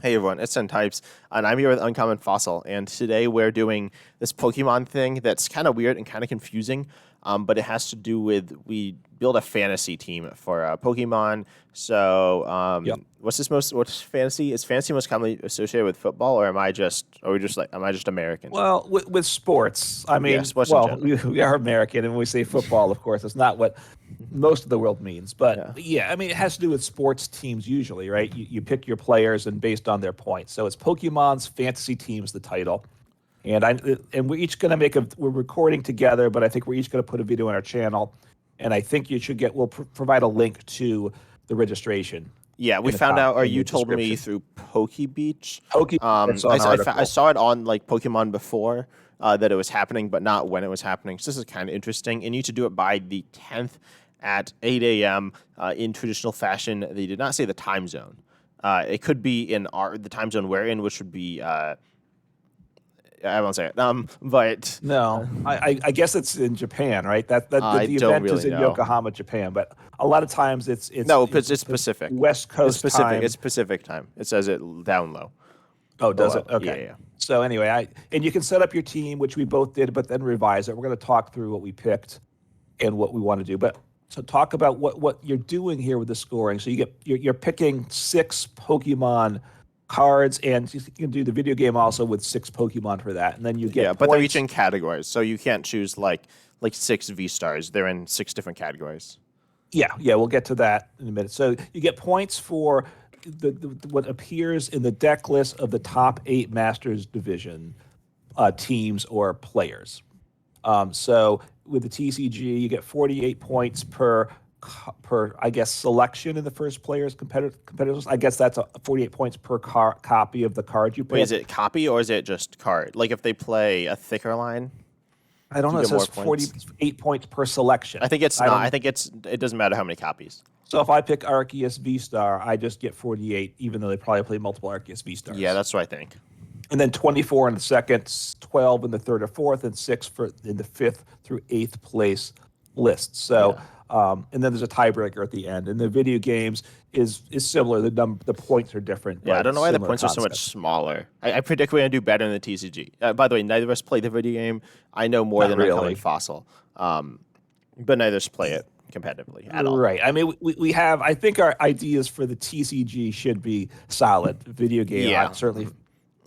Hey everyone, it's Ten Types, and I'm here with Uncommon Fossil. And today we're doing this Pokemon thing that's kind of weird and kind of confusing, but it has to do with we build a fantasy team for Pokemon. So, Yep. what's fantasy? Is fantasy most commonly associated with football, or am I just American? Well, with sports, I Yeah, mean, sports in well, general. we are American, and when we say football, of course, it's not what most of the world means. But Yeah. yeah, I mean, it has to do with sports teams usually, right? You pick your players and based on their points. So it's Pokemon's fantasy teams, the title. And we're each going to we're recording together, but I think we're each going to put a video on our channel. And I think we'll provide a link to the registration Yeah, we in the found out, or in you the told me description. through Pokebeach. Poke, I saw an I article. saw it on like Pokemon before that it was happening, but not when it was happening. So this is kind of interesting. You need to do it by the 10th at 8 a.m. In traditional fashion. They did not say the time zone. It could be in the time zone we're in, which would be I won't say it. But No, I guess it's in Japan, right? I The don't event is really in know. Yokohama, Japan, but a lot of times No, it's the Pacific. West It's Coast Pacific. time. It's Pacific time. It says it down low, Oh, does below. it? Yeah, Okay. yeah. So anyway, I and you can set up your team, which we both did, but then revise it. We're going to talk through what we picked and what we want to do. But so talk about what you're doing here with the scoring. So you're picking six Pokemon cards, and you can do the video game also with six Pokemon for that, and then you Yeah, get but they're each points. in categories, so you can't choose like six V stars. They're in six different categories. Yeah, we'll get to that in a minute. So you get points for what appears in the deck list of the top eight Masters Division teams or players. So with the TCG, you get 48 points per I guess selection in the first player's competitors. I guess that's 48 points per copy of the card you Wait, is pick. it copy or is it just card? Like if they play a thicker line, I don't do know. you It get more says points? 48 points per I selection. think it's I not. don't. It doesn't matter how many copies. So if I pick Arceus V Star, I just get 48, even though they probably play multiple Arceus V Yeah, Stars. that's what I think. And then 24 in the second, 12 in the third or fourth, and six in the fifth through eighth place lists. So, Yeah. and then there's a tiebreaker at the end. And the video games is similar. The points are different, Yeah, I but don't know why the similar points are so much concept. smaller. I predict we're gonna do better in the TCG. By the way, neither of us play the video game. I know more Not than Uncommon really. Fossil, but neither of us play it competitively at all. Right. I mean, we have. I think our ideas for the TCG should be solid. Video game, I Yeah, certainly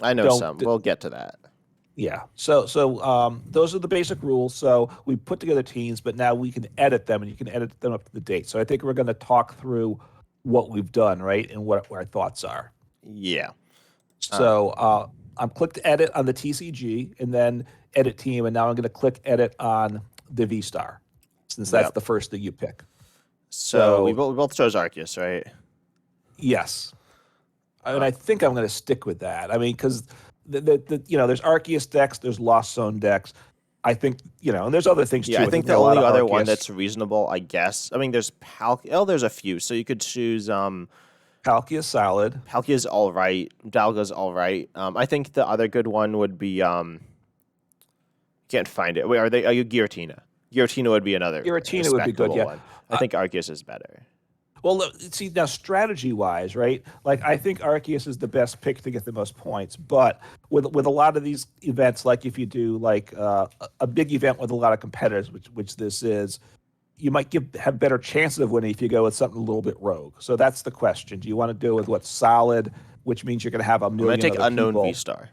I know don't. some. We'll get to that. Yeah. So those are the basic rules. So we put together teams, but now we can edit them, and you can edit them up to the date. So I think we're going to talk through what we've done, right, and what our thoughts are. Yeah. Uh, So I'm clicked edit on the TCG, and then edit team, and now I'm going to click edit on the V Star, since that's yep. the first thing you pick. So So we both chose Arceus, right? yes, and Uh, I think I'm going to stick with that. I mean, because there's Arceus decks, there's Lost Zone decks. I think and there's other things yeah, I too. I think think there the are a lot only of other one Arceus. that's reasonable, I guess. I mean, there's Oh, there's a few. So you could choose Palkia Solid. Palkia's all right, Dalga's all right. I think the other good one would be can't find it. Wait, are you Giratina? Giratina would be another Giratina would be good, respectable yeah. one. I Uh, think Arceus is better. well, look, see now strategy wise, right? Like I think Arceus is the best pick to get the most points, but with a lot of these events, like if you do like a big event with a lot of competitors, which this is, you might have better chances of winning if you go with something a little bit rogue. So that's the question. Do you want to do with what's solid, which means you're going to have a I'm gonna million take other Unknown V people? Star.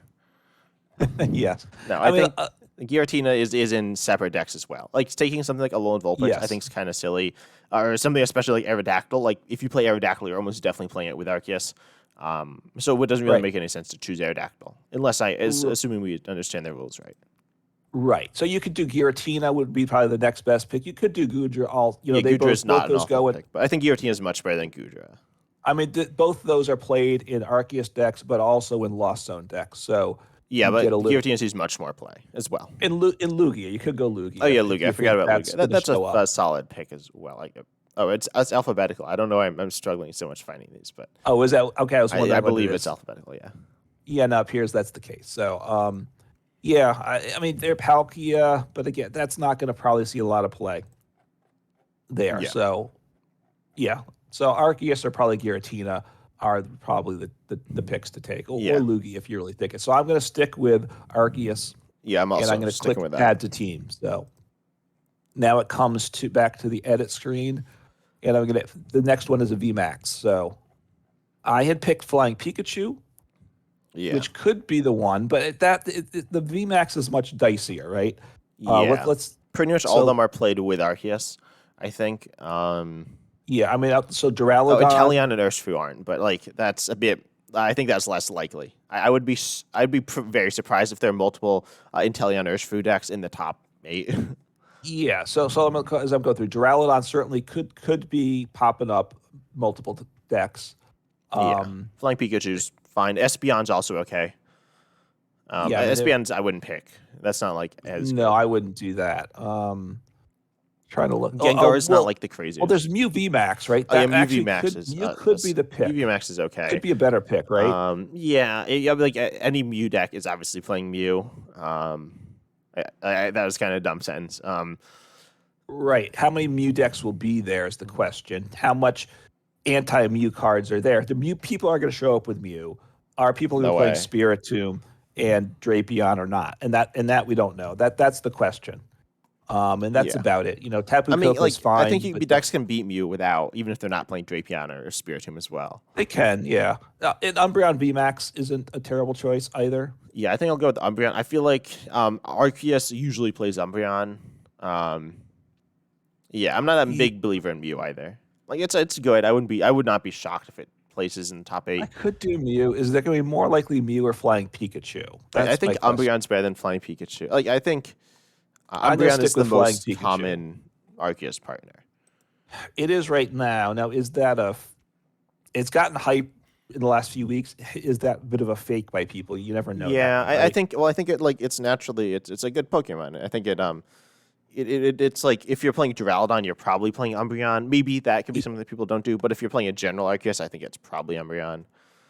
Yes, No, I I mean, think Giratina is in separate decks as well. Like taking something like Alolan Vulpix, I yes. think is kind of silly, or something especially like Aerodactyl. Like if you play Aerodactyl, you're almost definitely playing it with Arceus. So it doesn't really Right. make any sense to choose Aerodactyl assuming we understand the rules right. Right. So you could do Giratina would be probably the next best pick. You could do Gudra. Yeah, They Gudra is both not an those awful go in. pick, but I think Giratina is much better than Gudra. I mean, both those are played in Arceus decks, but also in Lost Zone decks. So Yeah, you get a but little Giratina sees much more play as well. in Lugia. You could go Oh Lugia yeah, if Lugia. I you forgot think about that's Lugia. going to That's show a up. solid pick as well. It's alphabetical. I don't know. I'm struggling so much finding these, but Oh, is that okay? I was wondering I what it believe it's is. alphabetical. Yeah. Yeah, no, it appears that's the case. So, yeah, I mean, they're Palkia, but again, that's not going to probably see a lot of play there. Yeah. So, yeah. So Arceus or probably Giratina. are probably the picks to take, or Yeah. Lugia if you really think it. So I'm going to stick with Arceus, Yeah, I'm and I'm also going to click sticking with that. add to team. So now it comes to back to the edit screen, and I'm going to the next one is a VMAX. So I had picked Flying Pikachu, Yeah. which could be the one, but the VMAX is much dicier, right? Yeah. Let's Pretty much all of so them are played with Arceus, I think. yeah, I mean, so Oh, Duraludon, Inteleon and Urshifu aren't, but like that's a bit. I think that's less likely. I would be. I'd be very surprised if there are multiple Inteleon Urshifu decks in the top 8. yeah. So as I'm going through, Duraludon certainly could be popping up multiple decks. Yeah, Um, Flying Pikachu's fine. Espeon's also okay. yeah, I mean, Espeon's I wouldn't pick. That's not like as no, good. I wouldn't do that. Trying to look. Gengar is not like the Well, craziest. there's Mew VMAX, right? Oh yeah, That Mew V actually Max is Mew could be the Mew V pick. Max is Could okay. be a better pick, right? Yeah, yeah, like any Mew deck is obviously playing Mew. That was kind of a dumb sentence. Right. How many Mew decks will be there is the question. How much anti-Mew cards are there? The Mew people are going to show up with Mew. Are people who are No playing way. Spiritomb and Drapion or not? And that we don't know. That's the question. And that's Yeah. about it. Tapu I mean, Koko's like, I think fine, but decks can beat Mew without, even if they're not playing Drapion or Spiritomb as well. they can, yeah. And Umbreon VMAX isn't a terrible choice either. Yeah, I think I'll go with Umbreon. I feel like Arceus usually plays Umbreon. Yeah, I'm not a Ye- big believer in Mew either. Like, it's good. I would not be shocked if it places in the top I 8. could do Mew. Is there going to be more likely Mew or Flying Pikachu? I That's my think question. Umbreon's better than Flying Pikachu. Like, I think I'm going to Umbreon is stick the with Flying most Pikachu. common Arceus partner. It is right now. Now, is that it's gotten hype in the last few weeks. Is that a bit of a fake by people? You never know Yeah, that, I right? think. Well, I think it like it's naturally it's a good Pokemon. I think it's like if you're playing Duraludon, you're probably playing Umbreon. Maybe that could be something that people don't do. But if you're playing a general Arceus, I think it's probably Umbreon.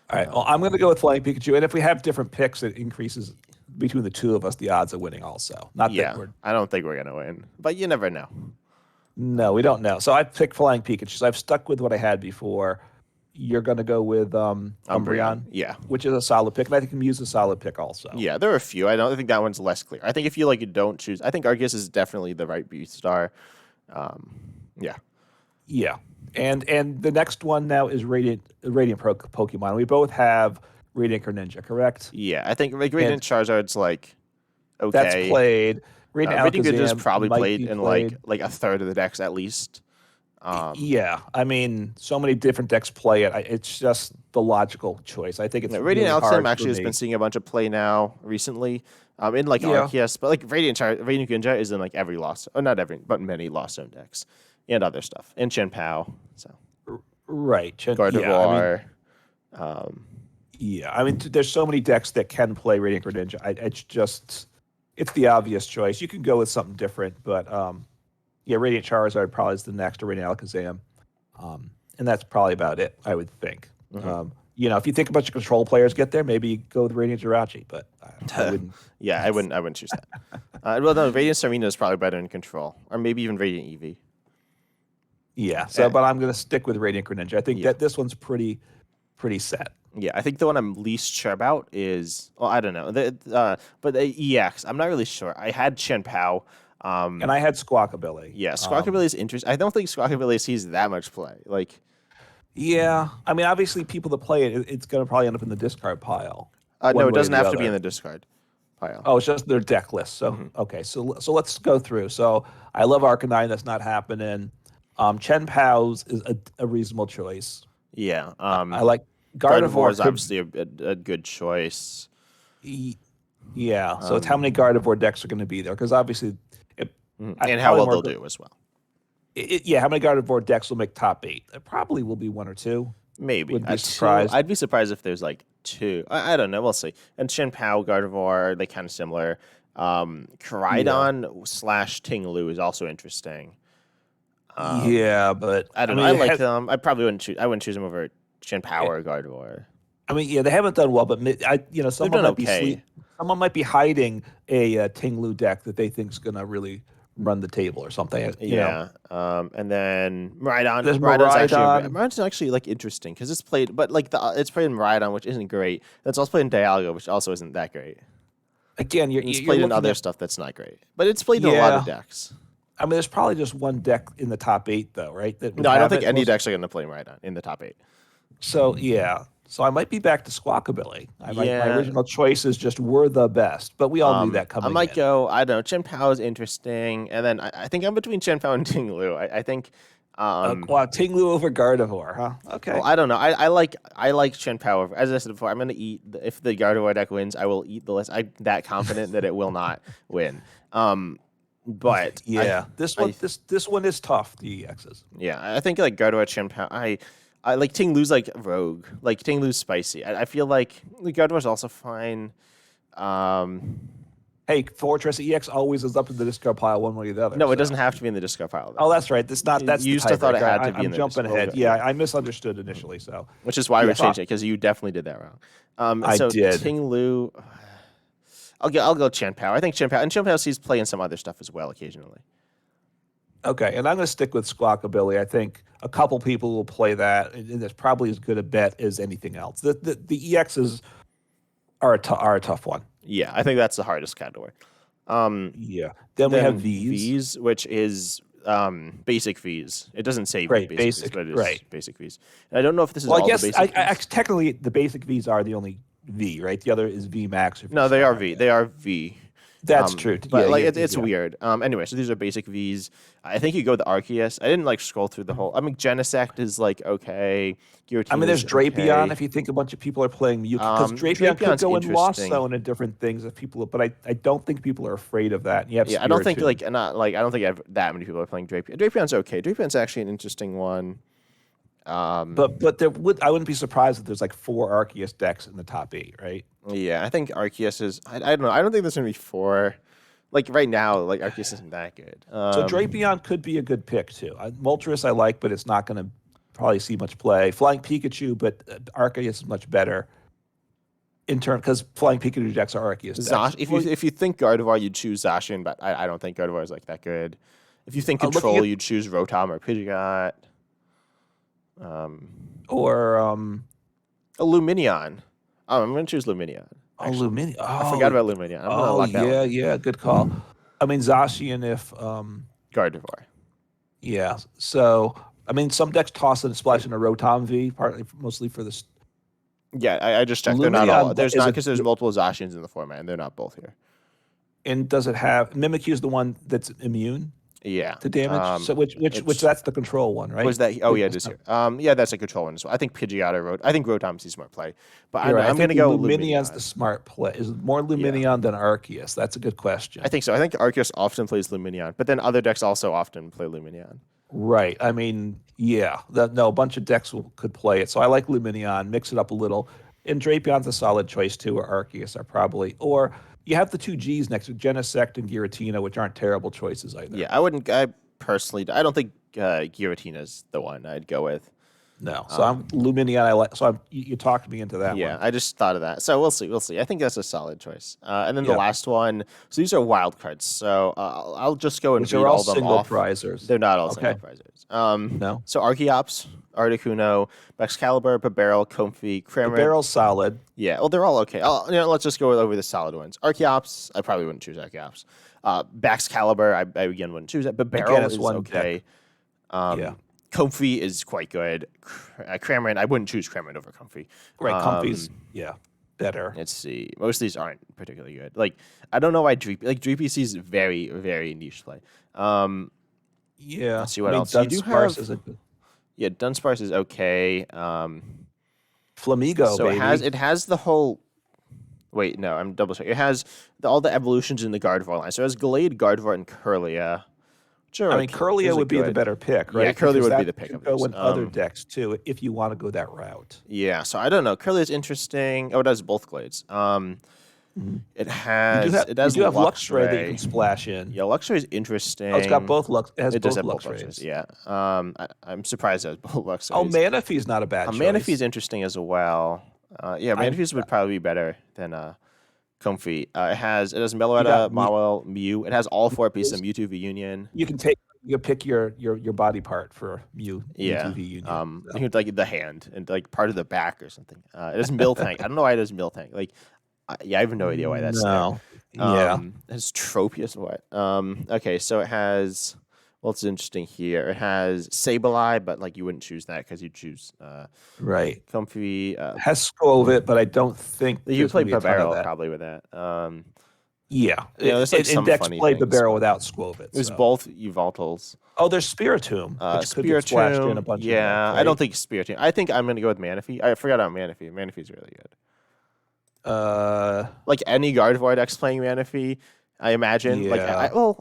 All right. Well, I'm going to go with Flying Pikachu, and if we have different picks, it increases between the two of us the odds of winning. Also, not that Yeah, we're I don't think we're gonna win, but you never know. no, we don't know. So I picked Flying Pikachu. So I've stuck with what I had before. You're going to go with Umbreon, Umbreon, yeah, which is a solid pick, and I think Mew's a solid pick also. yeah. There are a few. I think that one's less clear. I think if you like don't choose, I think Arceus is definitely the right beat star. Um, yeah, Yeah. And the next one now is Radiant Pokemon. We both have Radiant Greninja, correct? yeah. I think like And Radiant Charizard's like that's okay. played. Radiant Radiant Greninja's Alakazam probably might played be in played. like a third of the decks at least. Yeah, I mean, so many different decks play it. It's just the logical choice. I think it's Yeah, Radiant really Alakazam hard for actually has been me. seeing a bunch of play now recently, in like Yeah, Arceus, but like Radiant Greninja is in like every lost, oh not every, but many lost zone decks and other stuff, and Chen Pao, so right. Yeah, I mean, Gardevoir. Um, yeah, I mean, there's so many decks that can play Radiant Greninja. It's the obvious choice. You can go with something different, but yeah, Radiant Charizard probably is the next, or Radiant Alakazam. And that's probably about it, I would think. mhm. If you think a bunch of control players get there, maybe you go with Radiant Jirachi, but I wouldn't. Yeah, I wouldn't choose that. Well, no, Radiant Serena is probably better in control, or maybe even Radiant Eevee. Yeah. Uh, But I'm going to stick with Radiant Greninja. I think yeah. that this one's pretty set. Yeah, I think the one I'm least sure about is, well, I don't know, but the EX. I'm not really sure. I had Chen Pao. And I had Squawkabilly. Yeah, Squawkabilly is interesting. I don't think Squawkabilly sees that much play. Like, Yeah. I mean, obviously, people that play it, it's going to probably end up in the discard pile, no, one it way or doesn't the have to be other. in the discard pile. Oh, it's just their deck list. So okay, so let's go through. So I love Arcanine. That's not happening. Chen Pao's is a reasonable choice. Yeah. I like Gardevoir Gardevoir. is obviously a good choice. Yeah. So it's how many Gardevoir decks are going to be there? Because obviously, And how probably well more they'll do as well. Yeah, how many Gardevoir decks will make top 8? It probably will be one or two. Maybe. Wouldn't be Two. surprised. I'd be surprised if there's like two. I don't know. We'll see. And Chen Pao, Gardevoir, they kind of similar. Yeah. Koraidon slash Ting-Lu is also interesting. Yeah, but I don't know. I like them. I probably wouldn't choose. I wouldn't choose them over Chen Pao or Gardevoir. I mean, yeah, they haven't done well, but They've someone done might be okay. someone might be hiding a Ting Lu deck that they think is going to really run the table or something. Yeah. And then Miraidon. There's Miraidon's Miraidon. actually like interesting because it's played, but like it's played in Miraidon, which isn't great. That's also played in Dialga, which also isn't that great. Again, And it's you're played in looking other at stuff that's not great, but it's played in a lot of yeah. decks. I mean, there's probably just one deck in the top 8 though, right? That would No, I don't have think it. any decks are going to play Miraidon in the top 8. So yeah. So I might be back to Squawkabilly. My Yeah. original choices just were the best, but we all knew that I coming might in. go. I don't know. Chen Pao is interesting, and then I think I'm between Chen Pao and Ting Lu. I think. Wow, Tinglu over Gardevoir, huh? Well, Okay. I don't know. I like Chen Pao. As I said before, I'm going to eat. If the Gardevoir deck wins, I will eat the list. I'm that confident that it will not win. But Yeah, I this one is tough. The EXs. yeah, I think like Gardevoir Chen Pao. I like Ting Lu's like rogue. Like Ting Lu's spicy. I feel like the Gardevoir's also fine. Um, Hey, Fortress EX always is up in the discard pile one way or the other. no, it So. doesn't have to be in the discard pile though. Oh, that's right. That's not. That's You the used to thought it tiebreaker. had to be in I'm the jumping discard. ahead. Yeah, I misunderstood initially. So Which is why we're yeah, changing it because you definitely did that wrong. I So did. Ting Lu, I'll go Chen Pao. I think Chen Pao sees play in some other stuff as well occasionally. Okay, and I'm going to stick with Squawkabilly. I think a couple people will play that, and it's probably as good a bet as anything else. The EXs are a tough one. Yeah, I think that's the hardest category. Yeah. Then we Then have V's. which is basic V's. It doesn't say Right, basic V's, basic. but it is Right. basic V's. And I don't know if this is Well, I all guess the basic V's. technically the basic V's are the only V, right? The other is V Max. No, they are V. They are V. That's true. But Yeah, like yeah, it's yeah. weird. Anyway, so these are basic V's. I think you go with the Arceus. I didn't like scroll through the whole. I mean, Genesect is like okay. I mean, there's Giratina is Drapion. okay. If you think a bunch of people are playing Mewtwo, because Drapion could Drapion's go in Lost interesting. Zone and different things. If people, but I don't think people are afraid of that. And you have Yeah, I don't think Spiritomb. I don't think that many people are playing Drapion. Drapion's okay. Drapion's actually an interesting one. But I wouldn't be surprised if there's like 4 Arceus decks in the top 8, right? Yeah, I think Arceus is. I don't know. I don't think there's gonna be 4. Like right now, like Arceus isn't that good. So Drapion could be a good pick too. Moltres I like, but it's not going to probably see much play. Flying Pikachu, but Arceus is much better in turn because Flying Pikachu decks are Arceus decks. If you think Gardevoir, you'd choose Zacian, but I don't think Gardevoir is like that good. If you think Looking Control, at- you'd choose Rotom or Pidgeot. or Lumineon. Oh, I'm gonna choose Lumineon. Actually. Luminion. I forgot about Lumineon. I'm gonna Oh lock that yeah, one. yeah, good call. I mean Zacian if Gardevoir. yeah. So I mean some decks toss and splash in a Rotom V, partly mostly for this. Yeah, I just checked. They're not all. Lumineon There's is not a- because there's multiple Zacians in the format, and they're not both here. And does it have Mimikyu is the one that's immune Yeah. to damage? So which it's- that's the control one, right? Was that? Oh yeah, it is here. Yeah, that's a control one as well. I think Pidgeot or I think Rotom's the smart play, but You're right. I'm I gonna think go Lumineon's Lumineon. the smart play. Is it more Lumineon than Arceus? That's a good question. I think so. I think Arceus often plays Lumineon, but then other decks also often play Lumineon. Right. I mean, yeah. A bunch of decks could play it. So I like Lumineon. Mix it up a little. And Drapion's a solid choice too, or Arceus are probably. Or you have the 2 Gs next to Genesect and Giratina, which aren't terrible choices either. Yeah, I wouldn't. I personally, I don't think Giratina's the one I'd go with. No. So I'm Lumineon. I like. So you talked me into that Yeah, one. I just thought of that. So we'll see. We'll see. I think that's a solid choice. And then the Yeah. last one. So these are wild cards. So I'll just go and Which read are all all them single off. prizers. They're not all Okay. single prizes. No. So Archeops, Articuno, Excalibur, Barrel, Comfey, The Cramorant. barrel's solid. Yeah, well, they're all okay. Let's just go over the solid ones. Archeops, I probably wouldn't choose Archeops. Baxcalibur, I again wouldn't choose it. But Barrel Again, it's is one okay. Yeah. Comfey is quite good. Cramorant, I wouldn't choose Cramorant over Comfey. Right. Comfy's better. Let's see. Most of these aren't particularly good. Like I don't know why Dreepy is very very niche play. Yeah. Let's see what else. You do Dunsparce have- is a good. Yeah, Dunsparce is okay. Flamigo, So baby. it has the whole. Wait, no, I'm double checking. It has all the evolutions in the Gardevoir line. So it has Gallade, Gardevoir, and Curlia. Sure, I mean, Curlia would be the better pick, right? Yeah, Curlia Because would be that the pick could of go these. in other decks too, if you want to go that route. Yeah, so I don't know. Curlia is interesting. Oh, it has both Glades. It has You do have Luxray. Luxray that you can splash in. Yeah, Luxray is interesting. Oh, it's got both Lux. It has It both does have both Luxrays. Luxrays. Yeah. I'm surprised it has both Luxrays. Oh, Manaphy's not a bad choice. Manaphy is interesting as well. Yeah, Manaphy's would probably be better than Comfy. It has You Meloetta, got Mawile, Mew. It has all 4 pieces of Mewtwo V Union. You can pick your body part for Yeah. Mewtwo V Union. You could, like the hand and like part of the back or something. It has Miltank. I don't know why it has Miltank. Like, yeah, I have no idea why that's there. No. Yeah. It has Tropius. What? Okay, so it has. Well, it's interesting here. It has Sableye, but like you wouldn't choose that because you choose Right. Comfy. Has Skwovet, but I don't think You there's play going to be a ton of Babero that. probably with that. Yeah. There's like some Index funny played things. Babero without Skwovet. It was so. both Yveltals. Oh, there's Spiritomb, which could get splashed in a bunch of decks, right? I don't think Spiritomb. I think I'm gonna go with Manaphy. I forgot about Manaphy. Manaphy's really good. Like any Gardevoir deck's playing Manaphy, I imagine. Yeah. Like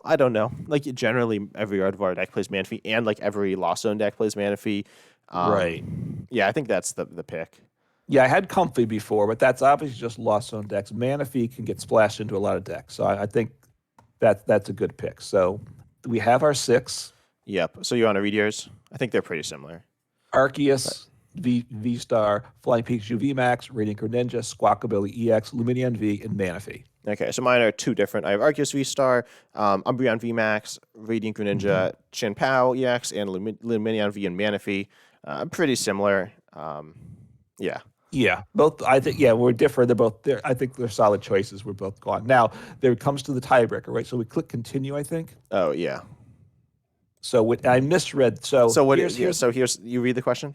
I don't know. Like generally every Gardevoir deck plays Manaphy, and like every Lost Zone deck plays Manaphy. Right. Yeah, I think that's the pick. Yeah, I had Comfy before, but that's obviously just Lost Zone decks. Manaphy can get splashed into a lot of decks, so I think that's a good pick. So we have our 6. Yep. So you want to read yours? I think they're pretty similar. Arceus, V-Star, Flying Pikachu VMAX, Radiant Greninja, Squawkabilly EX, Lumineon V, and Manaphy. Okay, so mine are 2 different. I have Arceus V-Star, Umbreon VMAX, Radiant Greninja, Chien-Pao EX, and Lumineon V and Manaphy. Pretty similar. Yeah. Yeah, both. I think. Yeah, we're different. They're both. I think they're solid choices. We're both gone. Now there comes to the tiebreaker, right? So we click continue. I think. Oh yeah. So I misread. So what? Here's You read the question.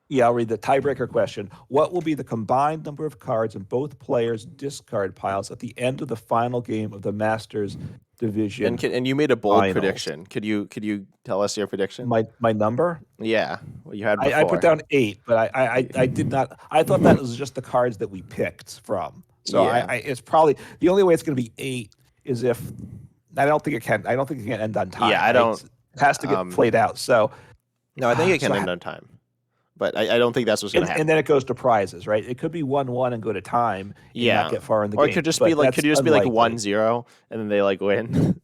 Yeah, I'll read the tiebreaker question. What will be the combined number of cards in both players' discard piles at the end of the final game of the Masters Division? And you made a bold finals? prediction. Could you tell us your prediction? My number? Yeah, what you had before. I put down 8, but I did not. I thought that was just the cards that we picked from. So Yeah. it's probably the only way it's going to be 8 is if I don't think it can. I don't think it can end on time. Yeah, I right? don't. It has to get played out. So No, I think it can so end on time. But I don't think that's what's going to happen. and then it goes to prizes, right? It could be 1-1 and go to time. And Yeah. not get far in the Or game. it could just but be like that's could you just be like unlikely. 1-0 and then they like win.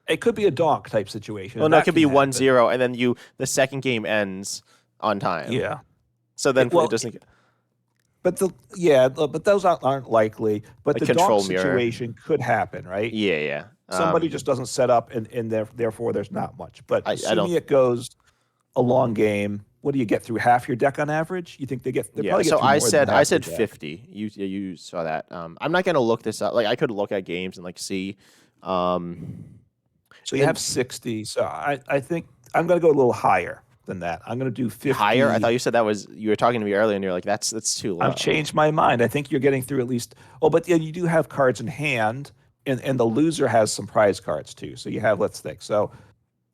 It could be a donk type situation. Well, and no, it that could can be happen. 1-0 and then the second game ends on time. Yeah. So then Well, it doesn't. But but those aren't likely. But Like the control donk mirror. situation could happen, right? Yeah, yeah. Somebody just doesn't set up, and therefore there's not much. But I assuming don't- it goes a long game, what do you get through half your deck on average? You think they probably get So through I more than said half your deck. 50. You saw that. I'm not gonna look this up. Like I could look at games and like see. So you have 60. So I think I'm going to go a little higher than that. I'm going to do 50. Higher? I thought you said you were talking to me earlier and you're like that's too low. I've changed my mind. I think you're getting through at least. Oh, but yeah, you do have cards in hand, and the loser has some prize cards too. So you have, let's think. So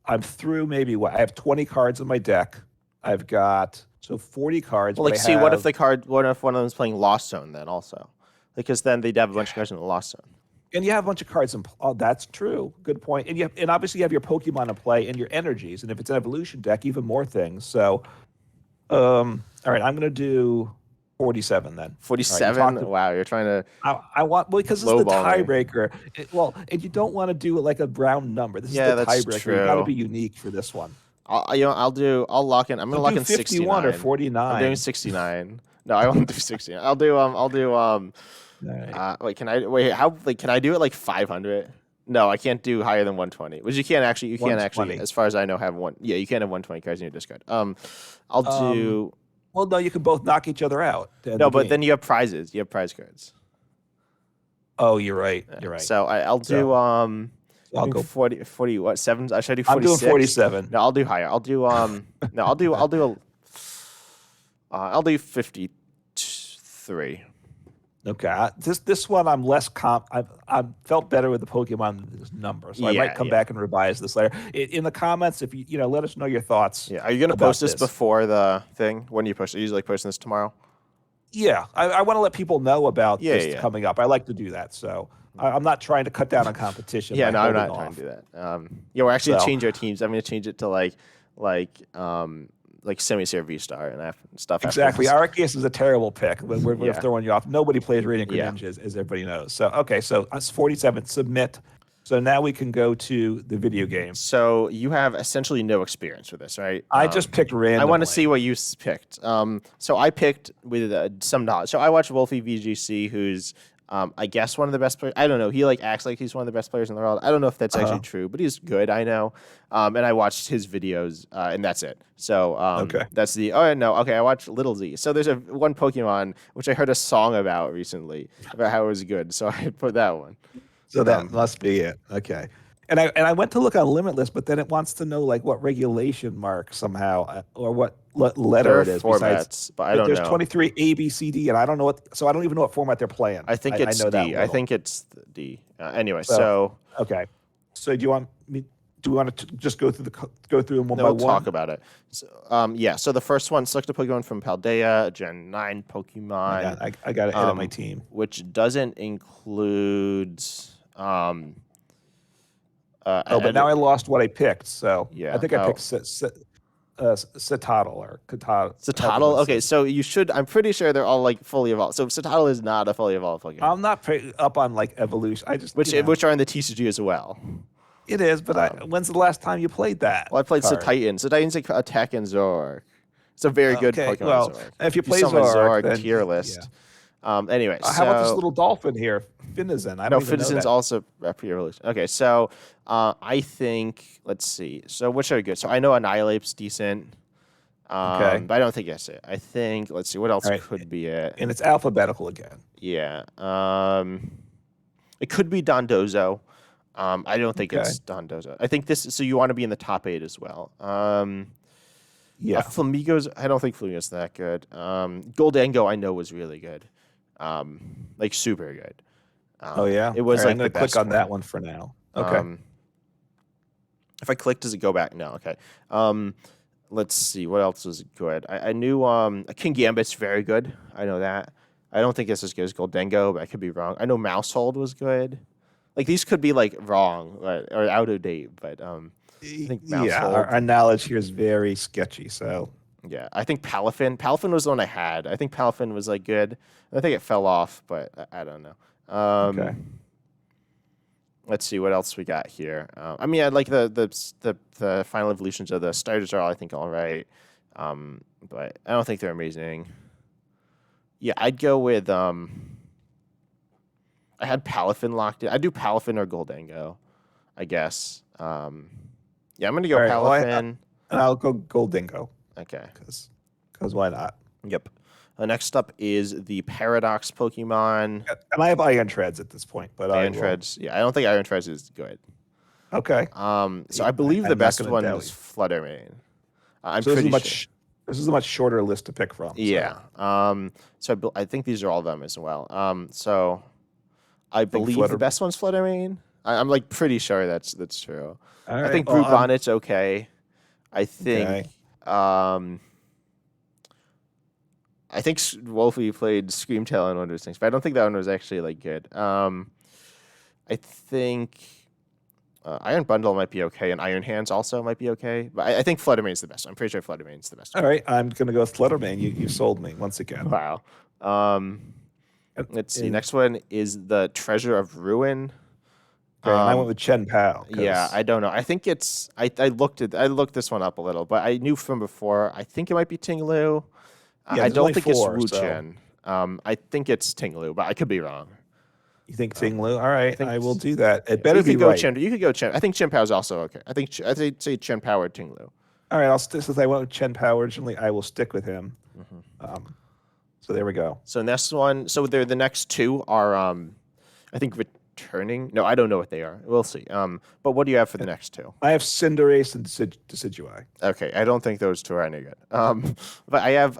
I'm through maybe what? I have 20 cards in my deck. I've got 40 cards. Well, like, but I see, what if have- what if one of them is playing Lost Zone then also? Because then they'd have a bunch of cards in the Lost Zone. And you have a bunch of cards in. Oh, that's true. Good point. And obviously you have your Pokemon in play and your energies. And if it's an evolution deck, even more things. So, all right, I'm going to do 47 then. 47. All right, Wow, you're trying to. I want because this is the Lowball me. tiebreaker. And you don't want to do it like a round number. This Yeah, is the that's tiebreaker. You got to true. be unique for this one. I'll lock in. I'm gonna lock in 51 69 or 49. I'm doing 69. No, I won't do 69. I'll do All right. wait, can I do it like 500? No, I can't do higher than 120. Which you can't actually 120. as far as I know have one. Yeah, you can't have 120 cards in your discard. I'll do Well, no, you can both knock each other out. to end No, the but game. then you have prizes. You have prize cards. Oh, you're right. You're right. So I'll do So, I'll do go. 40 what 7? Should I do 46? I'm doing 47. No, I'll do higher. I'll do no, I'll do 53. Okay. This one I'm less I felt better with the Pokemon than this number, so I Yeah, might come back and revise this later. In the comments, if you let us know your thoughts. Yeah, are you gonna about post this before the thing? When do you post it? Are you usually posting this tomorrow? Yeah, I want to let people know about Yeah, this yeah. coming up. I like to do that, so I'm not trying to cut down on competition. Yeah, by no, I'm holding not trying off. to do that. Yeah, we're actually gonna So- change our teams. I'm gonna change it to like Semi-Star V-Star and stuff. Exactly. After this. Arceus is a terrible pick. We're Yeah. throwing you off. Nobody plays Radiant Yeah. Greninja, as everybody knows. So, okay, so that's 47. Submit. So now we can go to the video game. So you have essentially no experience with this, right? I just picked randomly. I want to see what you picked. So I picked with some knowledge. So I watched Wolfie VGC, who's I guess one of the best players. I don't know. He like acts like he's one of the best players in the world. I don't know if that's actually true, but he's good. I know. And I watched his videos, and that's it. So Okay. that's the. Oh no. Okay, I watched Little Z. So there's one Pokemon which I heard a song about recently about how it was good. So I put that one. So that Um, must be it. Okay. And I went to look on Limitless, but then it wants to know like what regulation mark somehow or what there letter are it is. Besides, formats, but I don't there's know. 23 A, B, C, D, and I don't know what. So I don't even know what format they're playing. I think I it's know that D. I little. think it's D. Anyway, So so okay. So do you want me? Do we want to just go through them one no, by we'll one? talk about it. So, yeah. So the first one, select a Pokemon from Paldea, Gen 9 Pokemon, I got to edit my team. which doesn't include. But now I lost what I picked. So I Yeah. think I picked Citadel or Citadel. Citadel. Okay, so you should. I'm pretty sure they're all like fully evolved. So Citadel is not a fully evolved Pokemon, I'm not up on like evolution. I just which are in the TCG as well. it is. But when's the last time you played that? Well, I played card? Cetitan. Cetitan's like attack and Zoroark. It's a very good Okay, Pokemon. well, Zoroark. if you play summon Zoroark, then tier yeah. list. Anyway, How about this so little dolphin here, Finizen? I no, don't even know Citizen's that. also rep evolution. Okay, so I think let's see. So which are good? So I know Annihilape's decent. Okay. But I don't think that's it. I think let's see what else All right. could be it. And it's alphabetical again. Yeah. It could be Dondozo. I don't think Okay. it's Dondozo. I think this. So you want to be in the top 8 as well. Yeah. Flamigo's. I don't think Flamigo's that good. Goldango I know was really good. Like super good. Oh yeah. It was All right, like I'm gonna the best click on that one. one for now. Okay. If I click, does it go back? No. Okay. Let's see. What else was good? I knew King Gambit's very good. I know that. I don't think it's as good as Goldengo, but I could be wrong. I know Mousehold was good. Like these could be like wrong or out of date, but I think Yeah. Mousehold. Our knowledge here is very sketchy. So Yeah, I think Palafin. Palafin was the one I had. I think Palafin was like good. I think it fell off, but I don't know. okay. Let's see what else we got here. I mean, I like the final evolutions of the starters are all I think all right, but I don't think they're amazing. Yeah, I'd go with I had Palafin locked in. I'd do Palafin or Goldango, I guess. Yeah, I'm gonna go All right, well, Palafin. I'll go Goldingo Okay. because why not? Yep. Next up is the Paradox Pokemon. And I have Iron Treads at this point, but Iron Treads. Yeah, I don't think Iron Treads is good. Okay. So I believe I'm the not best gonna one doubt was Fluttermane. I'm So pretty sure. this is a much shorter list to pick from. So. Yeah. So I think these are all of them as well. So I believe the Flutter- best one's Fluttermane. I'm like pretty sure that's true. All I right, think well, Brute Bonnet's okay. I think Okay. I think Wolfie played Screamtail and one of those things, but I don't think that one was actually like good. I think Iron Bundle might be okay, and Iron Hands also might be okay. But I think Fluttermane's the best. I'm pretty sure Fluttermane's the best. All right, I'm gonna go with Fluttermane. You sold me once again. Wow. Let's see. And- Next one is the Treasure of Ruin. Okay, and I went with Chen Pao. Yeah, I don't know. I think it's. I looked this one up a little, but I knew from before. I think it might be Tinglu. Yeah, I there's don't only think 4, it's so- Wuchen. I think it's Tinglu, but I could be wrong. You think Tinglu? All right, think I will s- do that. It better you be could go right. You could go Chen. I think Chen Pao is also okay. I think say Chen Pao or Tinglu. All right, I'll stick since I went with Chen Pao originally. I will stick with him. Mm-hmm. So there we go. So next one. So the next two are I think returning. No, I don't know what they are. We'll see. But what do you have for the next two? I have Cinderace and Decidueye. Okay, I don't think those two are any good. But I have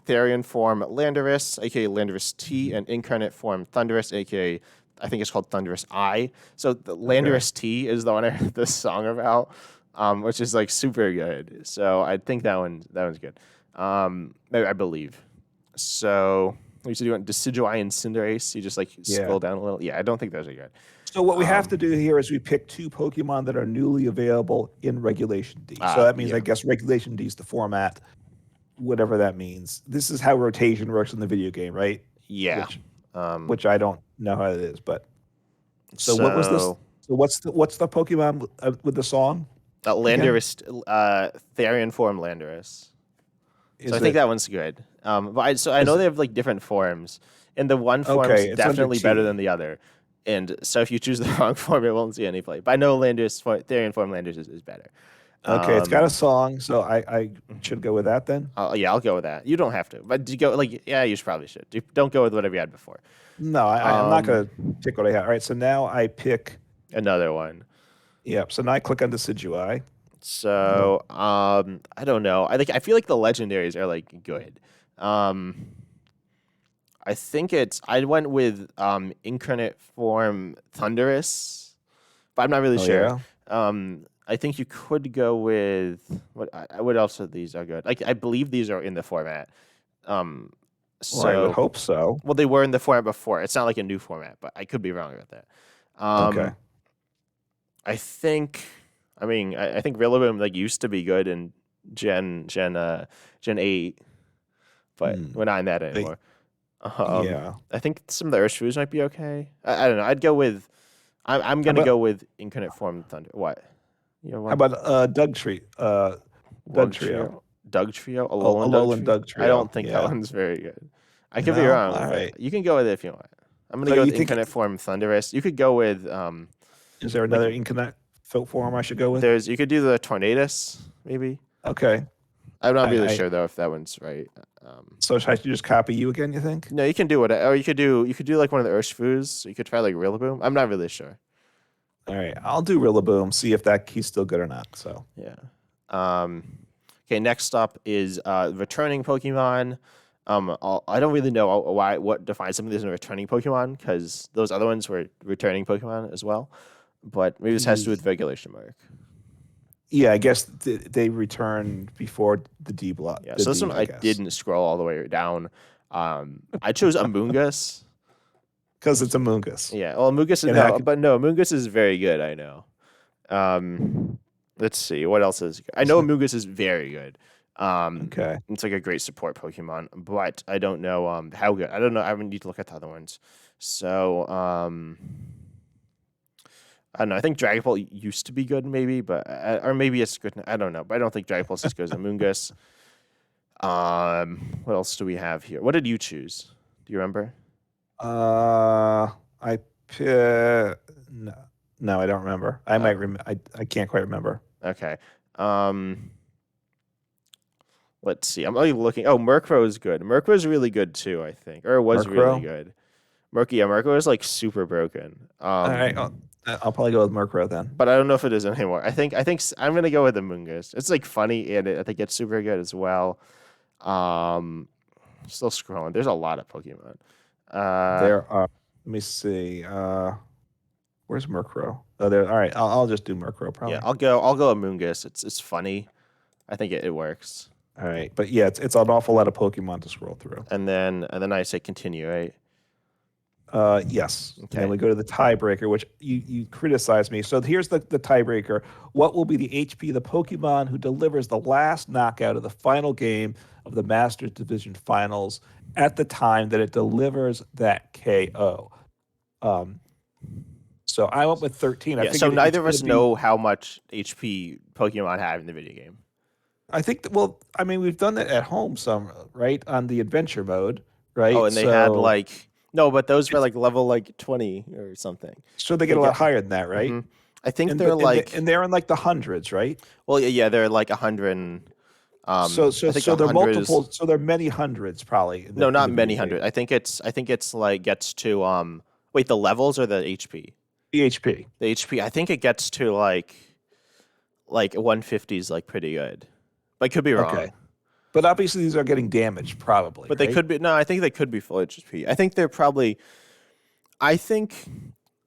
Therian form Landorus, aka Landorus T, and incarnate form Thundurus, aka I think it's called Thundurus I. So the Landorus T is the one I heard this song about, which is like super good. So I think that one's good. I believe. So you said you want Decidueye and Cinderace. You just like scroll down a little. Yeah, I don't think those are good. So what we have to do here is we pick 2 Pokemon that are newly available in Regulation D. So that means, yeah. I guess, Regulation D is the format, whatever that means. This is how rotation works in the video game, right? Yeah. Which I don't know how it is, but so what was this? So what's the Pokemon with the song? Landorus, Therian form Landorus. So I think that one's good. But I know they have like different forms and the one form's Okay, it's under definitely better T. than the other. And so if you choose the wrong form, it won't see any play. But I know Landers, Therian form Landers is better. Okay, it's got a Um, song, so I should go with that then. yeah, I'll go with that. You don't have to, but do you go like yeah, you probably should. Don't go with whatever you had before. No, I'm not Um, gonna pick what I have. All right, so now I pick. Another one. Yep. So now I click on Decidueye. So I don't know. I feel like the legendaries are like good. Um, I think I went with incarnate form Thunderous, but I'm not really Oh sure. yeah. I think you could go with what else of these are good? Like I believe these are in the format. Um, Well, I would so hope so. well they were in the format before. It's not like a new format, but I could be wrong about that. Okay. I think I think Rillaboom like used to be good in Gen 8, but Hmm. we're not in that They- anymore. yeah. I think some of the Urshifu's might be okay. I don't know. I'd go with I'm How gonna about go with Incarnate Form Thunder. What? You know how what? about Doug Tree? Doug Wug Trio. Doug Trio, Alolan Doug Alolan Trio. Doug I Trio. don't think that Yeah. one's very good. I could be No. wrong, All but right. you can go with it if you want. I'm gonna So go you with think Incarnate Form Thunderous. You could go with is there like another Incarnate Folk form I should go with? you could do the Tornadus maybe. Okay. I'm not really I sure though if that one's right. so should I just copy you again? You think? No, you can do it, or you could do like one of the Urshifu's. You could try like Rillaboom. I'm not really sure. All right. I'll do Rillaboom. See if that key's still good or not. So. Yeah. Okay. Next up is returning Pokemon. I don't really know what defines something as a returning Pokemon because those other ones were returning Pokemon as well. But maybe this has to do with regulation mark. Yeah, I guess they returned before the D block. Yeah. The So this D, one I guess. didn't scroll all the way down. I chose Amoonguss. Because it's a Mungus. Yeah. Well, Amoonguss is And no, but no, Amoonguss is very good. I know. Let's see what else is. I know Amoonguss is very good. Okay. It's like a great support Pokemon, but I don't know how good. I don't know. I would need to look at the other ones. So I don't know. I think Dragon Ball used to be good, maybe, but or maybe it's good. I don't know, but I don't think Dragon Ball is as good as Amoonguss. What else do we have here? What did you choose? Do you remember? I no, no, I don't remember. I might I can't quite remember. Okay. Let's see. I'm only looking. Oh, Murkrow is good. Murkrow is really good too, I think, or it was really Murkrow? good. Murkrow is like super broken. All right, I'll probably go with Murkrow then. But I don't know if it is anymore. I'm gonna go with the Mungus. It's like funny and I think it's super good as well. Still scrolling. There's a lot of Pokemon. There are. Let me see. Where's Murkrow? Oh, there. All right, I'll just do Murkrow probably. Yeah, I'll go Amoonguss. It's funny. I think it works. All right, but yeah, it's an awful lot of Pokemon to scroll through. And then I say continue, right? Yes. And Okay. then we go to the tiebreaker, which you criticized me. So here's the tiebreaker. What will be the HP of the Pokemon who delivers the last knockout of the final game of the Masters Division Finals at the time that it delivers that KO? So I went with 13. Yeah, so neither of us know how much HP Pokemon have in the video game. I think well, I mean, we've done that at home some, right? On the adventure mode, right? Oh, and they had like no, but those were like level like 20 or something. So they get a lot higher than that, right? I think And they're like and they're in like the hundreds, right? well, yeah, they're like 100. So I think they're 100 is- multiple. So they're many hundreds, probably. No, not the many video game. hundred. I think it's like gets to wait, the levels or the HP? The HP. The HP. I think it gets to like 150 is like pretty good. But I could be wrong. Okay. But obviously these are getting damaged, probably. But they right? could be no, I think they could be full HP. I think they're probably I think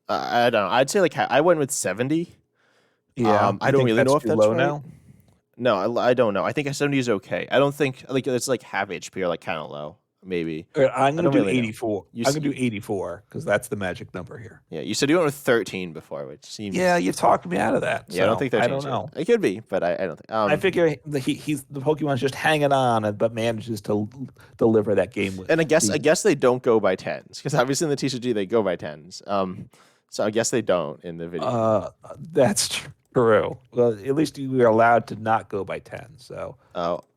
I don't know. I'd say like I went with 70. Yeah. I don't really know if too that's low right. now. No, I don't know. I think a 70 is okay. I don't think like it's like half HP or like kind of low, maybe. I'm going to don't do really know. 84. You I'm going to do 84 because that's the magic number here. Yeah, you said you went with 13 before, which seems Yeah, you talked me out of that. Yeah, I don't think 13. I don't know. It could be, but I don't think. I figure he's the Pokemon's just hanging on, but manages to deliver that game. With and I guess they don't go by tens because obviously in the TCG they go by tens. So I guess they don't in the video. That's true. Well, at least we are allowed to not go by 10. So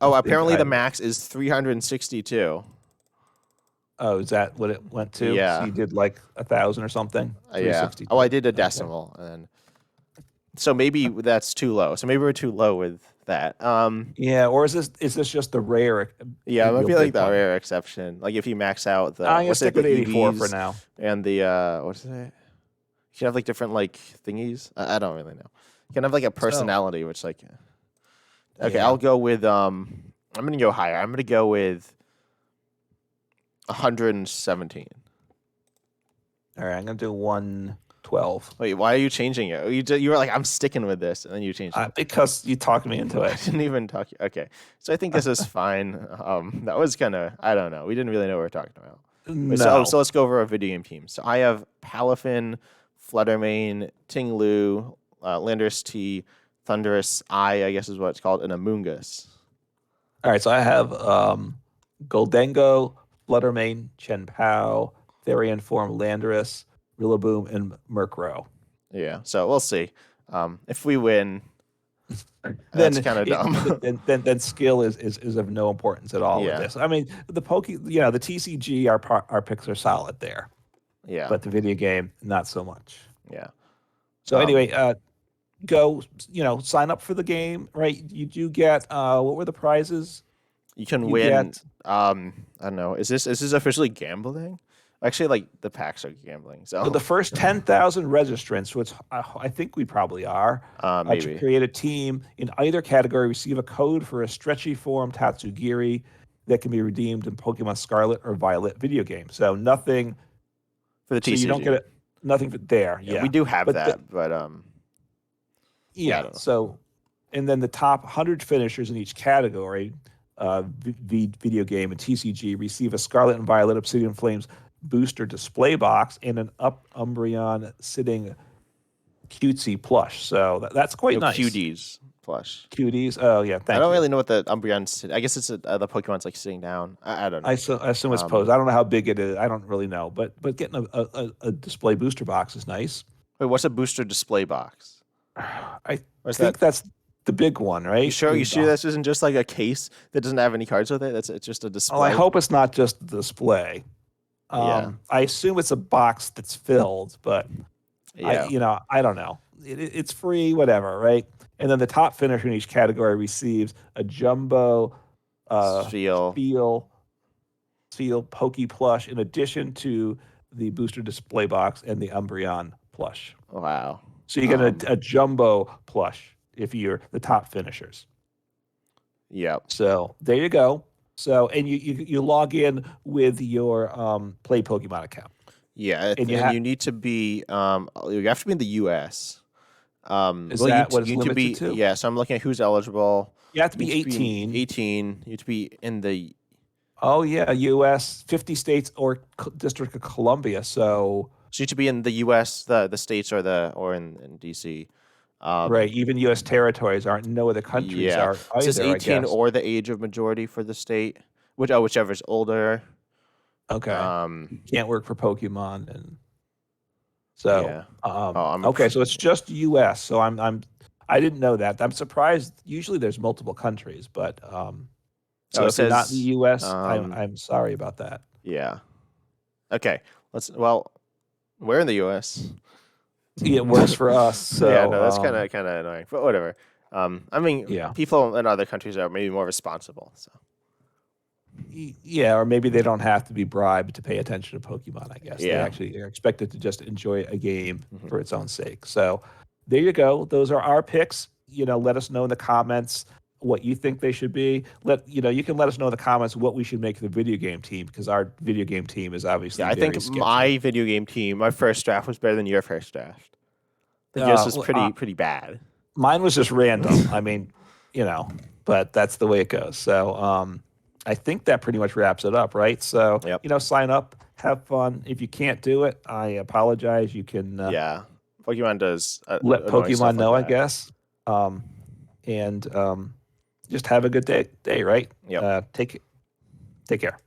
apparently the max is 362. Oh, is that what it went to? So Yeah, you did like 1,000 or something? yeah. Oh, I 362. did a Okay. decimal, and then so maybe that's too low. So maybe we're too low with that. Yeah, or is this just the rare Yeah, it might real be like big the one? rare exception. Like if you max out the I'm gonna what's it, stick the with 84 for EVs now. and the what's it? You can have like different like thingies. I don't really know. You can have like a So personality, which like okay, yeah. I'll go with I'm gonna go higher. I'm gonna go with 117. All right, I'm gonna do 112 Wait, why are you changing it? You were like I'm sticking with this, and then you changed it. because you talked me into I it. didn't even talk. Okay, so I think this is fine. That was kind of I don't know. We didn't really know what we were talking about. Wait, so No. let's go over our video game team. So I have Palafin, Fluttermane, Ting-Lu, Landorus T, Thunderous I guess is what it's called, and Amoongus. All right, so I have Goldengo, Fluttermane, Chen Pao, Therian Form, Landorus, Rillaboom, and Murkrow. Yeah, so we'll see. If we win, that's Then kind of it dumb. then skill is of no importance at all with Yeah, this. I mean, the TCG our picks are solid there, yeah, but the video game not so much. yeah. So anyway, go sign up for the game, right? You do get what were the prizes? You can You win. get I don't know. Is this officially gambling? Actually, like the packs are gambling. the So first 10,000 registrants, which I think we probably are, to maybe. create a team in either category, receive a code for a stretchy form Tatsugiri that can be redeemed in Pokemon Scarlet or Violet video game. So nothing, For the so you don't TCG. get it, nothing there, Yeah, we yeah. do have But that, but yeah, I yeah, don't know. so and then the top 100 finishers in each category, video game and TCG, receive a Scarlet and Violet Obsidian Flames booster display box and an Umbreon sitting cutesy plush. So that's quite No nice. QDs plush. Cuties. Oh yeah, I thank don't you. really know what the Umbreon's. I guess it's the Pokemon's like sitting down. I don't know. I assume it's posed. Um, I don't know how big it is. I don't really know, but getting a display booster box is nice. wait, what's a booster display box? I What's that? think that's the big one, You right? sure? You sure this isn't just like a case that doesn't have any cards with it? That's it's just a Oh, I display. hope it's not just the display. Yeah, I assume it's a box that's filled, but yeah. I don't know. It's free, whatever, right? And then the top finisher in each category receives a jumbo Feel. spiel Pokey plush in addition to the booster display box and the Umbreon plush. Wow. So you get a jumbo plush if you're the top finishers. Yep. So there you go. So and you log in with your Play Pokemon account, Yeah, and and you need to be you have to be in the U.S. is Well, you that what you it's need to limited be to? yeah. So I'm looking at who's eligible. You have to You be need to be 18. 18. You need to be in the. Oh yeah, U.S. 50 states or District of Columbia. So So you need to be in the U.S., the states, or in D.C. right, Um, even U.S. territories aren't. No other countries yeah, are it says either, I 18 guess. or the age of majority for the state, whichever's older. Okay, you Um, can't work for Pokemon, and so yeah. Oh, I'm. okay, so it's just U.S. So I didn't know that. I'm surprised. Usually there's multiple countries, but Oh, so it if you're not in the says. U.S., I'm sorry about that. Yeah. Okay. Well, we're in the U.S. It works for us. Yeah, So no, that's kind of annoying, but whatever. I mean, yeah. people in other countries are maybe more responsible. So Yeah, or maybe they don't have to be bribed to pay attention to Pokemon, I guess. They yeah, actually are expected to just enjoy a game hmm for its own sake. So there you go. Those are our picks. Let us know in the comments what you think they should be. You can let us know in the comments what we should make the video game team because our video game team is yeah. obviously I very think sketchy. my video game team, my first draft was better than your first draft. I think yours Uh, was well, uh, pretty bad. Mine was just random. I mean, but that's the way it goes. So I think that pretty much wraps it up, right? So, Yep. sign up, have fun. If you can't do it, I apologize. You can Yeah. Pokemon does let annoying Pokemon stuff like know, I that. guess. Um, and just have a good day, right? Yep. Take care.